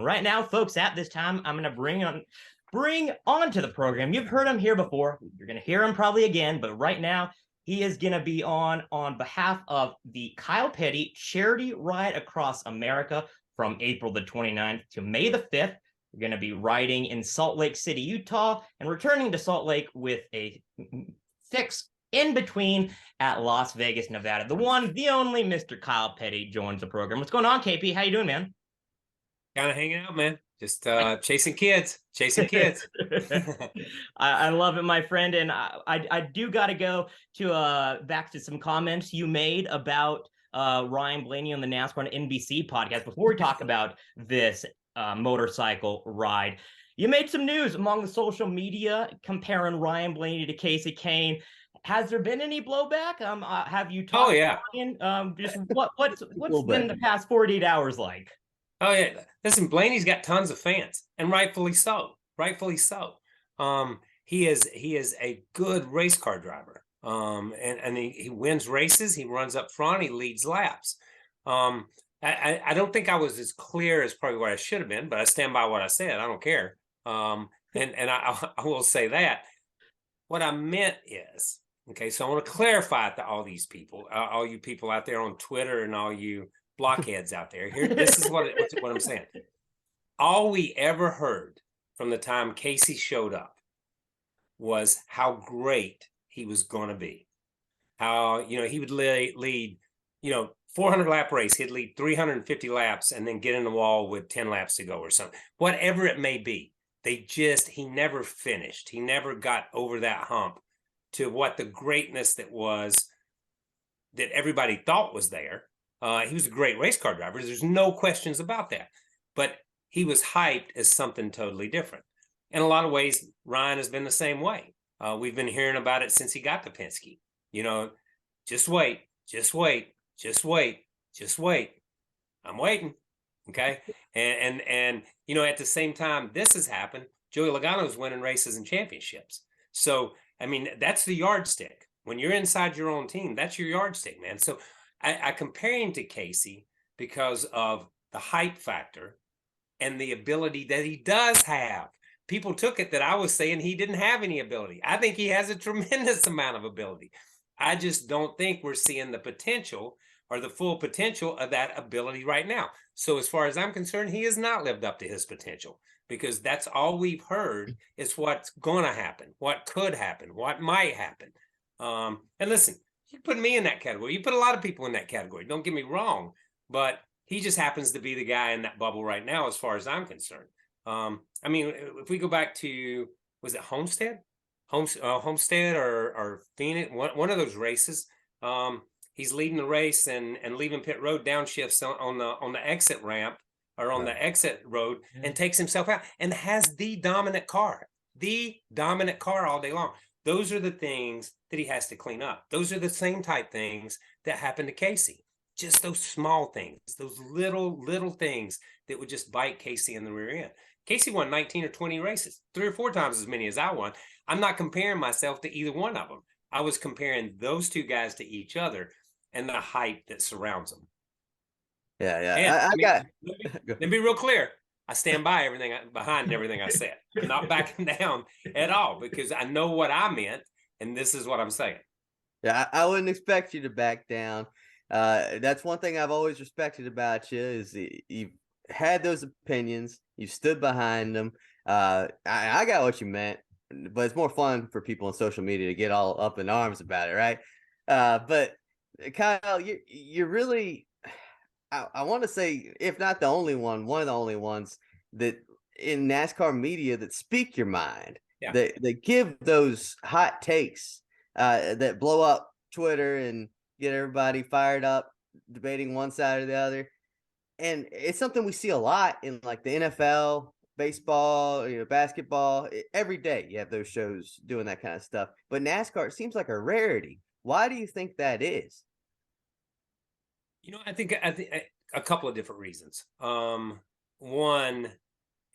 right now, folks, at this time, I'm going to bring on to the program. You've heard him here before. You're going to hear him probably again, but right now he is going to be on behalf of the Kyle Petty Charity Ride Across America from April the 29th to May the 5th. We're going to be riding in Salt Lake City, Utah, and returning to Salt Lake with a fix in between at Las Vegas, Nevada. The one, the only Mr. Kyle Petty joins the program. What's going on, KP? How you doing, man? Kind of hanging out, man. Just chasing kids. I love it, my friend. And I do got to go to back to some comments you made about Ryan Blaney on the NASCAR and NBC podcast before we talk about this motorcycle ride. You made some news among the social media comparing Ryan Blaney to Kasey Kahne. Has there been any blowback? Have you talked? Oh yeah. To Ryan? Just what's been the past 48 hours like? Oh yeah. Listen, Blaney's got tons of fans, and rightfully so. Rightfully so. He is a good race car driver. And he wins races. He runs up front. He leads laps. I don't think I was as clear as probably what I should have been, but I stand by what I said. I don't care. And I will say that. What I meant is, okay, so I want to clarify to all these people, all you people out there on Twitter and all you blockheads out there. Here, this is what I'm saying. All we ever heard from the time Kasey showed up was how great he was going to be. How, he would lead 400 lap race, he'd lead 350 laps and then get in the wall with 10 laps to go or something. Whatever it may be. He never finished. He never got over that hump to what the greatness that everybody thought was there. He was a great race car driver. There's no questions about that. But he was hyped as something totally different. In a lot of ways, Ryan has been the same way. We've been hearing about it since he got to Penske. Just wait. I'm waiting. Okay. And at the same time, this has happened. Joey Logano's winning races and championships. So, that's the yardstick. When you're inside your own team, that's your yardstick, man. So I compare him to Kasey because of the hype factor and the ability that he does have. People took it that I was saying he didn't have any ability. I think he has a tremendous amount of ability. I just don't think we're seeing the potential or the full potential of that ability right now. So as far as I'm concerned, he has not lived up to his potential because that's all we've heard is what's going to happen, what could happen, what might happen. And listen, you put me in that category. You put a lot of people in that category. Don't get me wrong, but he just happens to be the guy in that bubble right now as far as I'm concerned. If we go back to, was it Homestead or Phoenix, one of those races, he's leading the race and leaving pit road downshifts on the exit ramp or on the exit road and takes himself out and has the dominant car all day long. Those are the things that he has to clean up. Those are the same type things that happened to Kasey. Just those small things, those little things that would just bite Kasey in the rear end. Kasey won 19 or 20 races, 3 or 4 times as many as I won. I'm not comparing myself to either one of them. I was comparing those two guys to each other and the hype that surrounds them. Yeah. Let me be real clear. I stand by behind everything I said. I'm not backing down at all because I know what I meant, and this is what I'm saying. Yeah, I wouldn't expect you to back down. That's one thing I've always respected about you is you've had those opinions, you stood behind them. I got what you meant, but it's more fun for people on social media to get all up in arms about it, right? But Kyle, you're really, I want to say, if not the only one of the only ones that in NASCAR media that speak your mind, that give those hot takes that blow up Twitter and get everybody fired up, debating one side or the other. And it's something we see a lot in like the NFL, baseball, basketball. Every day you have those shows doing that kind of stuff. But NASCAR, it seems like a rarity. Why do you think that is? I think a couple of different reasons. One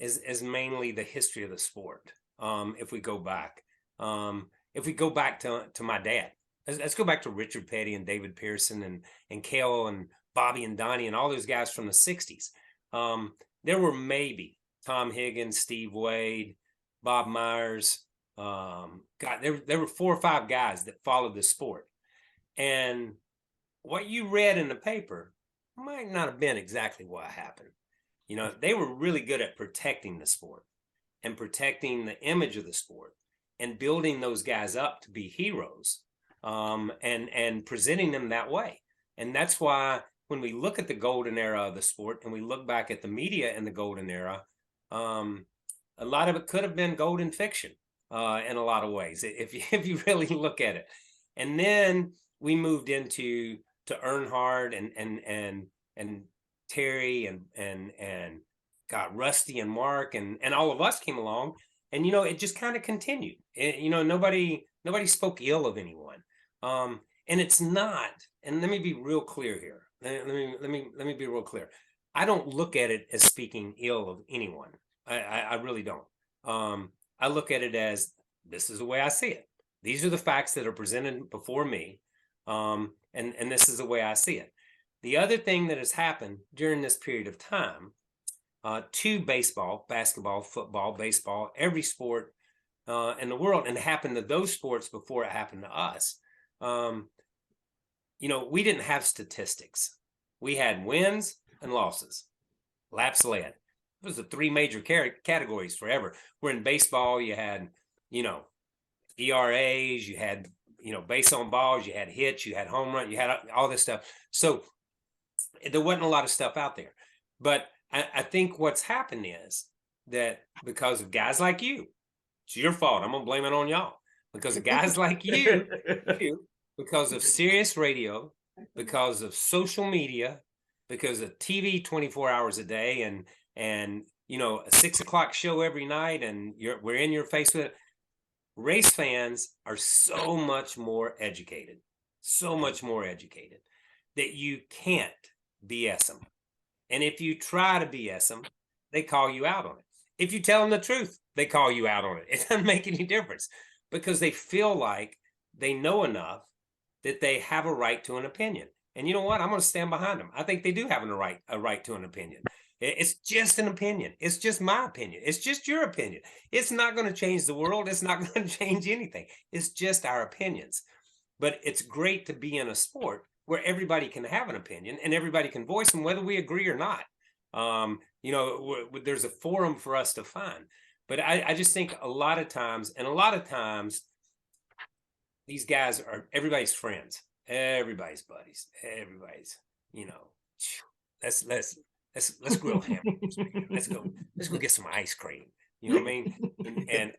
is mainly the history of the sport. If we go back to my dad, let's go back to Richard Petty and David Pearson and Cale and Bobby and Donnie and all those guys from the 60s. there were maybe Tom Higgins, Steve Wade, Bob Myers. There were 4 or 5 guys that followed the sport. And what you read in the paper might not have been exactly what happened. You know, they were really good at protecting the sport and protecting the image of the sport and building those guys up to be heroes, and presenting them that way. And that's why when we look at the golden era of the sport and we look back at the media in the golden era, a lot of it could have been golden fiction in a lot of ways, if you really look at it. And then we moved into Earnhardt and Terry and got Rusty and Mark and all of us came along, and it just kind of continued. Nobody spoke ill of anyone, and it's not. And let me be real clear here. Let me be real clear. I don't look at it as speaking ill of anyone. I really don't. I look at it as, this is the way I see it. These are the facts that are presented before me, and this is the way I see it. The other thing that has happened during this period of time to baseball, basketball, football, baseball, every sport in the world, and it happened to those sports before it happened to us. We didn't have statistics. We had wins and losses, laps led. It was the 3 major categories forever. Where in baseball, you had, ERAs, you had, base on balls, you had hits, you had home run, you had all this stuff. So there wasn't a lot of stuff out there. But I think what's happened is that because of guys like you, it's your fault. I'm going to blame it on y'all. Because of guys like you, because of Sirius Radio, because of social media, because of TV 24 hours a day, and a 6 o'clock show every night, and we're in your face with it. Race fans are so much more educated that you can't BS them. And if you try to BS them, they call you out on it. If you tell them the truth, they call you out on it. It doesn't make any difference, because they feel like they know enough that they have a right to an opinion. And you know what? I'm going to stand behind them. I think they do have a right to an opinion. It's just an opinion. It's just my opinion. It's just your opinion. It's not going to change the world. It's not going to change anything. It's just our opinions. But it's great to be in a sport where everybody can have an opinion and everybody can voice them, whether we agree or not. There's a forum for us to find. But I just think a lot of times, these guys are everybody's friends, everybody's buddies, everybody's, let's grill hamburgers. Let's go get some ice cream. You know what I mean? And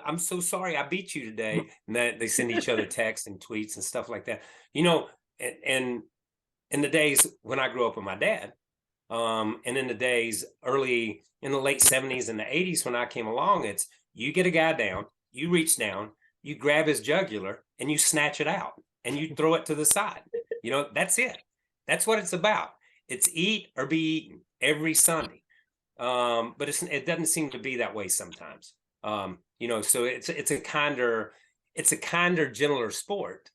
I'm so sorry I beat you today. And that they send each other texts and tweets and stuff like that. And in the days when I grew up with my dad, and in the days early in the late 70s and the 80s when I came along, it's you get a guy down, you reach down, you grab his jugular and you snatch it out and you throw it to the side. That's it. That's what it's about. It's eat or be eaten every Sunday. But it doesn't seem to be that way sometimes. So it's a kinder, gentler sport.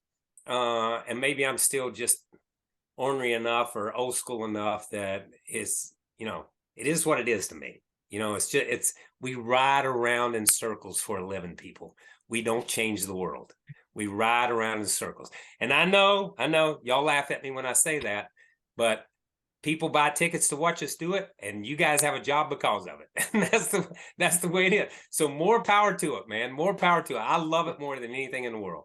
And maybe I'm still just ornery enough or old school enough that it is what it is to me. We ride around in circles for a living, people. We don't change the world. We ride around in circles. And I know y'all laugh at me when I say that, but people buy tickets to watch us do it, and you guys have a job because of it. And that's the way it is. So more power to it, man. More power to it. I love it more than anything in the world.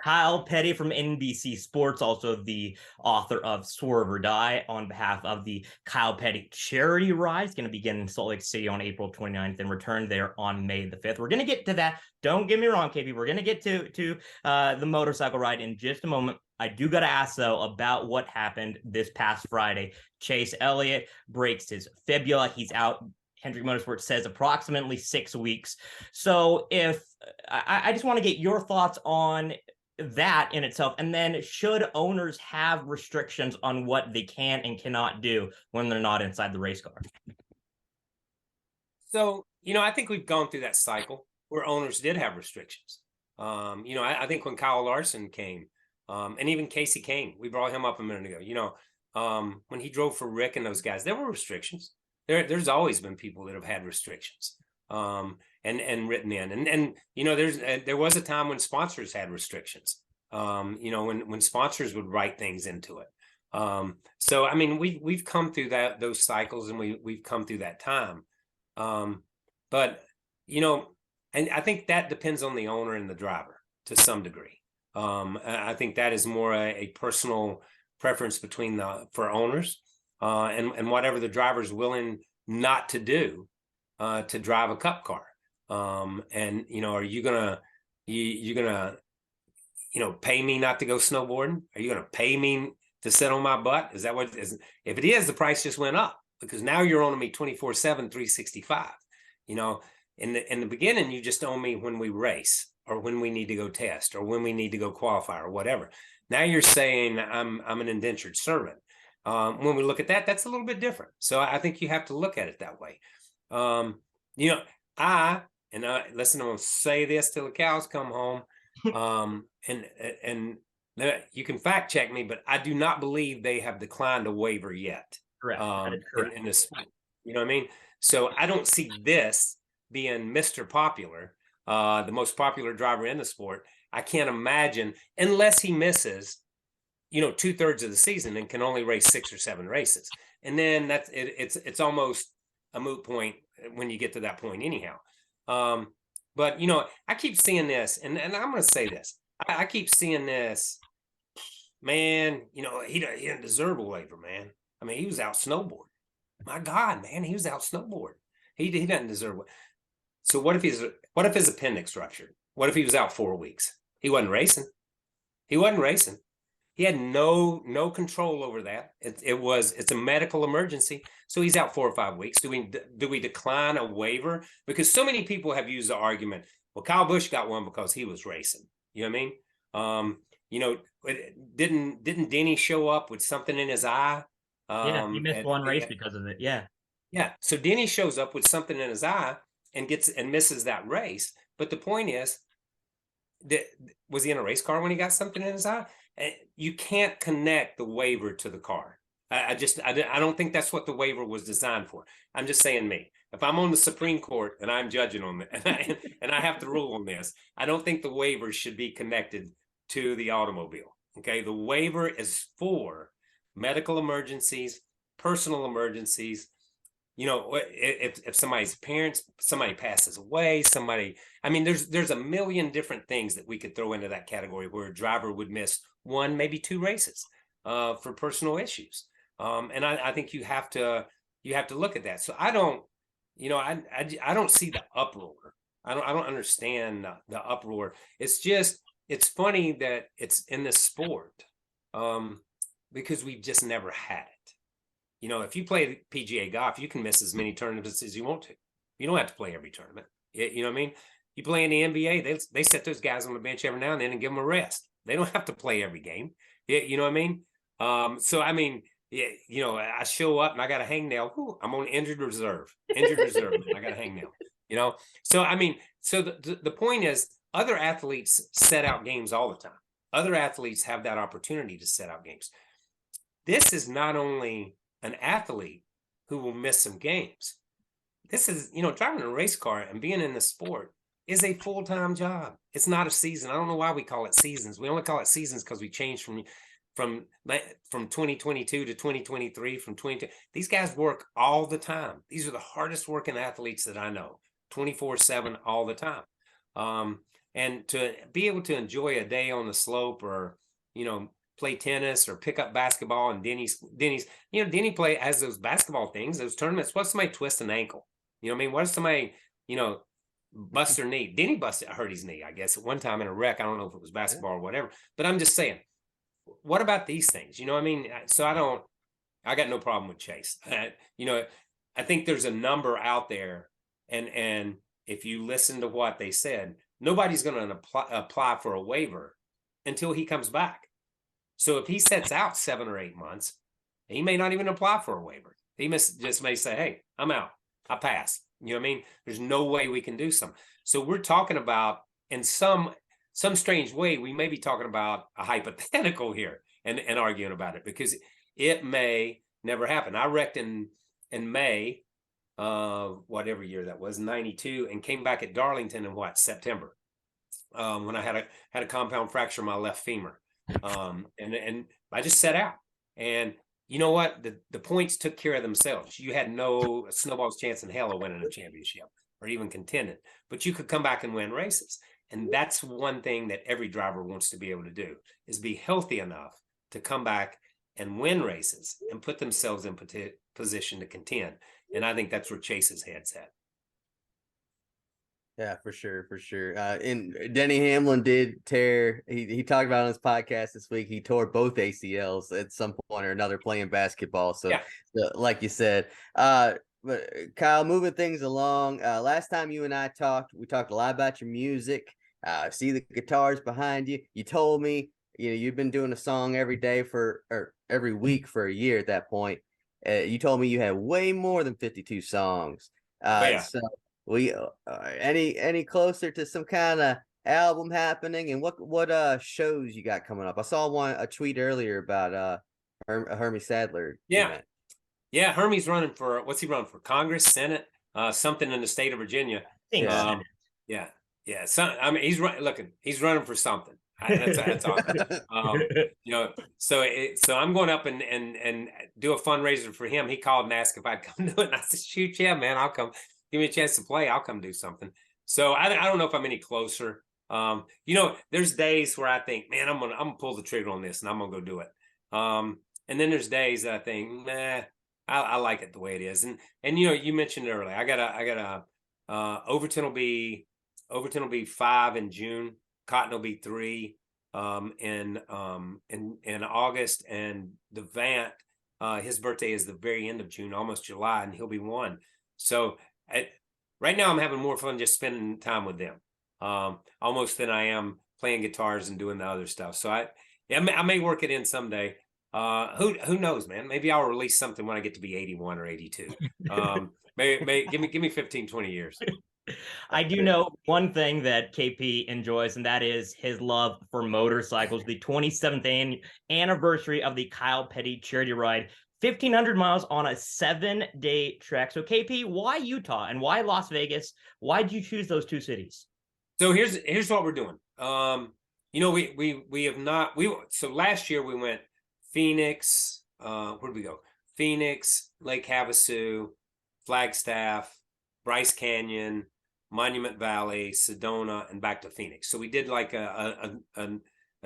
Kyle Petty from NBC Sports, also the author of Swerve or Die, on behalf of the Kyle Petty Charity Ride. It's going to begin in Salt Lake City on April 29th and return there on May the 5th. We're going to get to that. Don't get me wrong, KB. We're going to get to the motorcycle ride in just a moment. I do got to ask, though, about what happened this past Friday. Chase Elliott breaks his fibula. He's out. Hendrick Motorsports says approximately 6 weeks. So I just want to get your thoughts on that in itself, and then should owners have restrictions on what they can and cannot do when they're not inside the race car? So I think we've gone through that cycle where owners did have restrictions. I think when Kyle Larson came, and even Kasey Kahne, we brought him up a minute ago. When he drove for Rick and those guys, there were restrictions. there's always been people that have had restrictions, and written in, and there was a time when sponsors had restrictions, when sponsors would write things into it. So I mean, we've come through those cycles, and we've come through that time. But and I think that depends on the owner and the driver to some degree. I think that is more a personal preference for owners, and whatever the driver's willing not to do to drive a cup car. And are you gonna pay me not to go snowboarding? Are you gonna pay me to sit on my butt? Is that what is? If it is, the price just went up, because now you're owning me 24/7, 365. In the beginning, you just own me when we race, or when we need to go test, or when we need to go qualify, or whatever. Now you're saying I'm an indentured servant. When we look at that, that's a little bit different. So I think you have to look at it that way. Listen, I'm gonna say this till the cows come home. And you can fact check me, but I do not believe they have declined a waiver yet. Correct. That is correct. In this, you know what I mean? So I don't see this being Mr. Popular, the most popular driver in the sport. I can't imagine, unless he misses, 2/3 of the season and can only race 6 or 7 races. And then it's almost a moot point when you get to that point anyhow. But I keep seeing this, and I'm going to say this. I keep seeing this, man. He didn't deserve a waiver, man. I mean, he was out snowboarding. My God, man, he was out snowboarding. He doesn't deserve it. So what if his appendix ruptured? What if he was out 4 weeks? He wasn't racing. He had no control over that. It's a medical emergency. So he's out 4 or 5 weeks. Do we decline a waiver? Because so many people have used the argument, well, Kyle Busch got one because he was racing. You know what I mean? Didn't Denny show up with something in his eye? Yeah, he missed one race because of it. Yeah. Yeah. So Denny shows up with something in his eye and misses that race. But the point is, was he in a race car when he got something in his eye? You can't connect the waiver to the car. I don't think that's what the waiver was designed for. I'm just saying me. If I'm on the Supreme Court and I'm judging on it, and I have to rule on this, I don't think the waiver should be connected to the automobile. Okay, the waiver is for medical emergencies, personal emergencies. If somebody's somebody passes away, there's a million different things that we could throw into that category where a driver would miss 1, maybe 2 races for personal issues. And I think you have to look at that. So I don't see the uproar. I don't understand the uproar. It's funny that it's in the sport, because we've just never had it. If you play PGA golf, you can miss as many tournaments as you want to. You don't have to play every tournament. You know what I mean? You play in the NBA, they set those guys on the bench every now and then and give them a rest. They don't have to play every game. You know what I mean? So I mean, I show up and I got a hangnail. Ooh, I'm on injured reserve. I got a hangnail. So I mean, so the point is, other athletes set out games all the time. Other athletes have that opportunity to set out games. This is not only an athlete who will miss some games. This is, driving a race car and being in the sport is a full-time job. It's not a season. I don't know why we call it seasons. We only call it seasons because we changed from 2022 to 2023, from 20. These guys work all the time. These are the hardest working athletes that I know, 24/7 all the time. And to be able to enjoy a day on the slope, or, play tennis or pick up basketball, and Denny has those basketball things, those tournaments. What if somebody twists an ankle? You know what I mean? What if somebody, bust their knee? Denny hurt his knee, I guess, at one time in a wreck. I don't know if it was basketball or whatever, but I'm just saying, what about these things? You know what I mean? So I got no problem with Chase. I think there's a number out there, and if you listen to what they said, nobody's going to apply for a waiver until he comes back. So if he sets out 7 or 8 months, he may not even apply for a waiver. He may say, hey, I'm out. I pass. You know what I mean? There's no way we can do something. So we're talking about, in some strange way, we may be talking about a hypothetical here and arguing about it, because it may never happen. I wrecked in May whatever year that was, 92, and came back at Darlington in September, when I had a compound fracture in my left femur. And I just set out, and you know what? The points took care of themselves. You had no snowball's chance in hell of winning a championship or even contending, but you could come back and win races. And that's one thing that every driver wants to be able to do, is be healthy enough to come back and win races and put themselves in position to contend. And I think that's where Chase's head's at. Yeah, for sure, for sure. And Denny Hamlin did tear. He talked about on his podcast this week. He tore both ACLs at some point or another playing basketball. So, Yeah. like you said, but Kyle, moving things along. Last time you and I talked, we talked a lot about your music. See the guitars behind you. You told me you've been doing a song every day or every week for a year at that point. You told me you had way more than 52 songs. So we any closer to some kind of album happening, and what shows you got coming up? I saw a tweet earlier about Hermie Sadler. Event. Yeah, Hermie's running for, what's he running for? Congress, Senate, something in the state of Virginia. Yeah. So I mean, he's running for something. That's awesome. So I'm going up and do a fundraiser for him. He called and asked if I'd come do it, and I said, shoot, yeah, man, I'll come. Give me a chance to play, I'll come do something. So I don't know if I'm any closer. There's days where I think, man, I'm gonna pull the trigger on this and I'm gonna go do it. And then there's days that I think, nah, I like it the way it is. And you mentioned earlier, I got Overton will be 5 in June. Cotton will be 3 in August, and the Vant, his birthday is the very end of June, almost July, and he'll be 1. So right now I'm having more fun just spending time with them, almost than I am playing guitars and doing the other stuff. So I may work it in someday. Who knows, man? Maybe I'll release something when I get to be 81 or 82. Maybe give me 15, 20 years. I do know one thing that KP enjoys, and that is his love for motorcycles. The 27th anniversary of the Kyle Petty charity ride, 1,500 miles on a 7-day trek. So KP, why Utah and why Las Vegas? Why did you choose those 2 cities? So here's what we're doing. We have not. So last year we went Phoenix. Where did we go? Phoenix, Lake Havasu, Flagstaff, Bryce Canyon, Monument Valley, Sedona, and back to Phoenix. So we did like a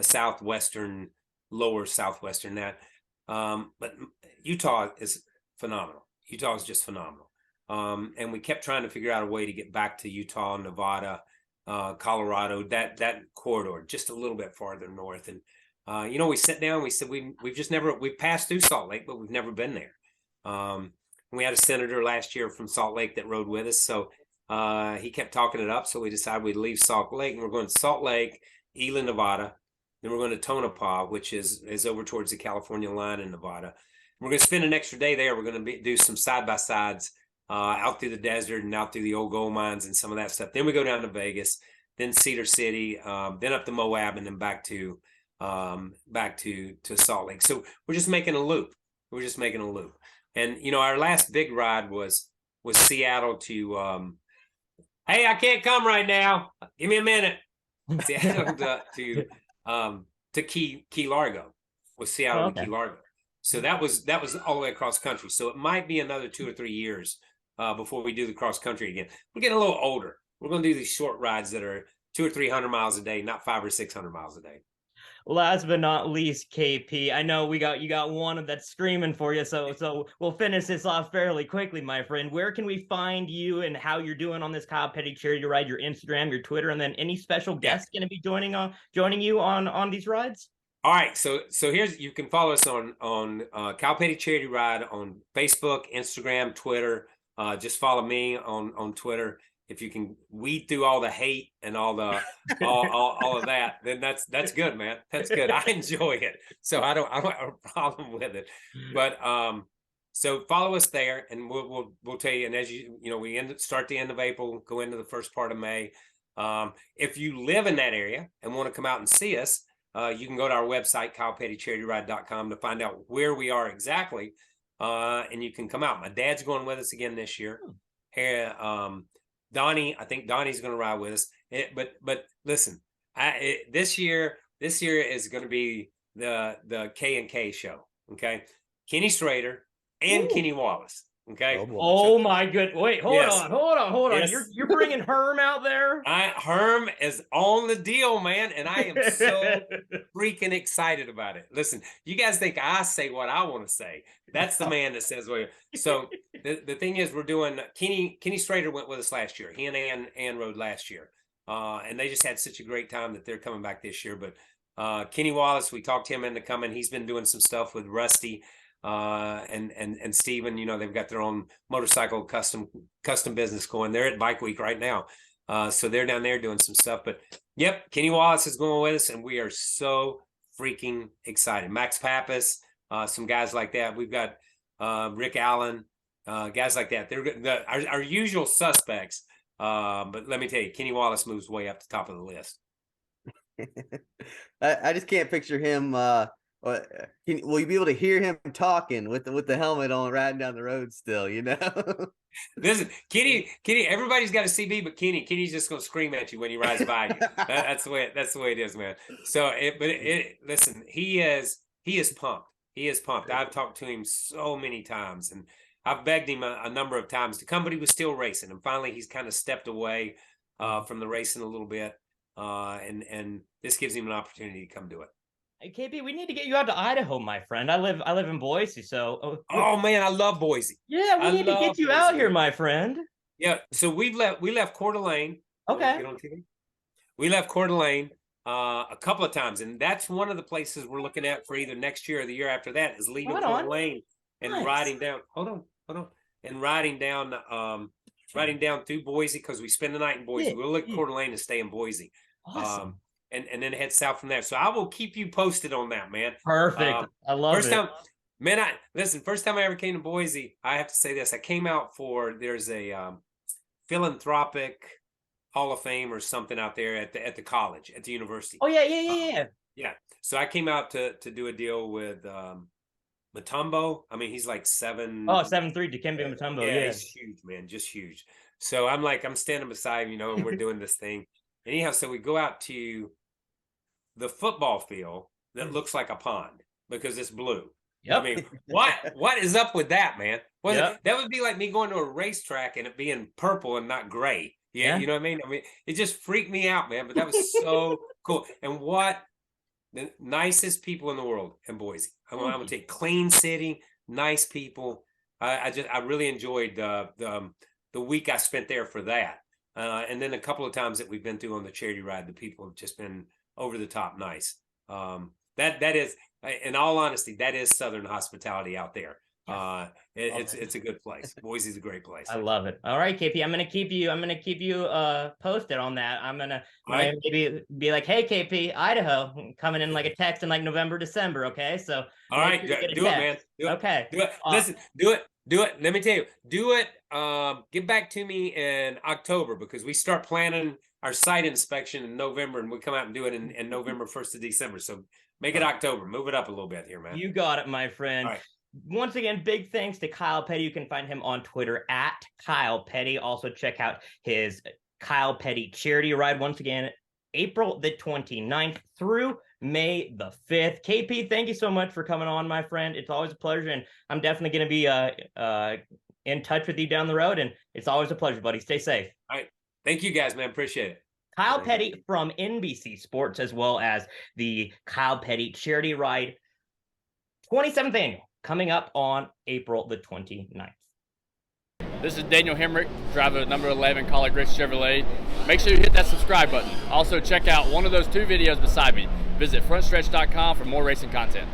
southwestern, lower southwestern that. But Utah is phenomenal. Utah is just phenomenal. And we kept trying to figure out a way to get back to Utah, Nevada, Colorado, that corridor, just a little bit farther north. And we sat down, we said we've passed through Salt Lake, but we've never been there. We had a senator last year from Salt Lake that rode with us, so he kept talking it up. So we decided we'd leave Salt Lake, and we're going to Salt Lake, Ely, Nevada. Then we're going to Tonopah, which is over towards the California line in Nevada. We're going to spend an extra day there. We're going to do some side-by-sides out through the desert and out through the old gold mines and some of that stuff. Then we go down to Vegas, then Cedar City, then up to Moab, and then back to Salt Lake. So we're just making a loop. And our last big ride was Seattle to hey, I can't come right now. Give me a minute. Seattle to Key Largo, with Seattle to Key Largo. So that was all the way across country. So it might be another 2 or 3 years before we do the cross country again. We're getting a little older. We're going to do these short rides that are 200 or 300 miles a day, not 500 or 600 miles a day. Last but not least, KP, I know you got one that's screaming for you, so we'll finish this off fairly quickly, my friend. Where can we find you and how you're doing on this Kyle Petty charity ride? Your Instagram, your Twitter, and then any special guests going to be joining you on these rides? All right, so you can follow us on Kyle Petty Charity Ride on Facebook, Instagram, Twitter. Just follow me on Twitter. If you can weed through all the hate and all of that, then that's good, man. That's good. I enjoy it, so I don't have a problem with it. But so follow us there, and we'll tell you. And as we start the end of April, go into the first part of May. If you live in that area and want to come out and see us, you can go to our website, KylePettyCharityRide.com, to find out where we are exactly. and you can come out. My dad's going with us again this year. Donnie, I think Donnie's going to ride with us. But listen, this year is going to be the K&K show. Okay, Kenny Strader and Kenny Wallace. Okay. Oh my good. Wait, hold on. Yes. You're bringing Herm out there. Herm is on the deal, man, and I am so freaking excited about it. Listen, you guys think I say what I want to say? That's the man that says what. So the thing is, we're doing Kenny Strader went with us last year. He and Ann rode last year, and they just had such a great time that they're coming back this year. But Kenny Wallace, we talked him into coming. He's been doing some stuff with Rusty. And Steven, you know, they've got their own motorcycle custom business going. They're at Bike Week right now. So they're down there doing some stuff. But yep, Kenny Wallace is going with us, and we are so freaking excited. Max Pappas, some guys like that. We've got Rick Allen, guys like that. They're our usual suspects. But let me tell you, Kenny Wallace moves way up the top of the list. I just can't picture him. Will you be able to hear him talking with the helmet on, riding down the road still, you know? Listen, Kenny, everybody's got a CB, but Kenny's just going to scream at you when he rides by you. That's the way it is, man. So listen, he is pumped. He is pumped. I've talked to him so many times, and I've begged him a number of times to come, but he was still racing. And finally he's kind of stepped away from the racing a little bit. And this gives him an opportunity to come do it. Hey, KP, we need to get you out to Idaho, my friend. I live in Boise, so. Oh man, I love Boise. Yeah, we need to get you out here, my friend. Yeah, so we left Coeur d'Alene. Okay. Get on TV. We left Coeur d'Alene a couple of times, and that's one of the places we're looking at for either next year or the year after that is leaving Coeur d'Alene and riding down. Hold on, and riding down through Boise because we spend the night in Boise. We'll look at Coeur d'Alene and stay in Boise. Awesome. And then head south from there. So I will keep you posted on that, man. Perfect. I love it. First time I ever came to Boise, I have to say this. I came out there's a philanthropic Hall of Fame or something out there at the college, at the university. Oh, yeah. Yeah. So I came out to do a deal with Mutombo. I mean, he's like 7'3" Dikembe Mutombo. Yeah, he's huge, man, just huge. So I'm standing beside him, and we're doing this thing. Anyhow, so we go out to the football field that looks like a pond because it's blue. Yep. I mean, what is up with that, man? That would be like me going to a racetrack and it being purple and not gray. Yeah, you know what I mean? I mean, it just freaked me out, man. But that was so cool. And what the nicest people in the world in Boise. I'm gonna take clean city, nice people. I really enjoyed the week I spent there for that. And then a couple of times that we've been through on the charity ride, the people have just been over the top nice. That is, in all honesty, that is Southern hospitality out there. It's a good place. Boise's a great place. I love it. All right, KP, I'm gonna keep you posted on that. I'm gonna maybe be like, hey, KP, Idaho, coming in like a text in like November, December. Okay, so all right, do it, man. Do it. Okay, do it. Listen, do it. Let me tell you, do it. Get back to me in October because we start planning our site inspection in November, and we come out and do it in November 1st of December. So make it October. Move it up a little bit here, man. You got it, my friend. All right. Once again, big thanks to Kyle Petty. You can find him on Twitter at Kyle Petty. Also check out his Kyle Petty charity ride. Once again, April the 29th through May the 5th. KP, thank you so much for coming on, my friend. It's always a pleasure, and I'm definitely going to be in touch with you down the road, and it's always a pleasure, buddy. Stay safe. All right. Thank you, guys, man. Appreciate it. Kyle Petty from NBC Sports, as well as the Kyle Petty Charity Ride 27th Annual, coming up on April the 29th. This is Daniel Hemrick, driver of number 11 Collar Grace Chevrolet. Make sure you hit that subscribe button. Also, check out one of those two videos beside me. Visit frontstretch.com for more racing content.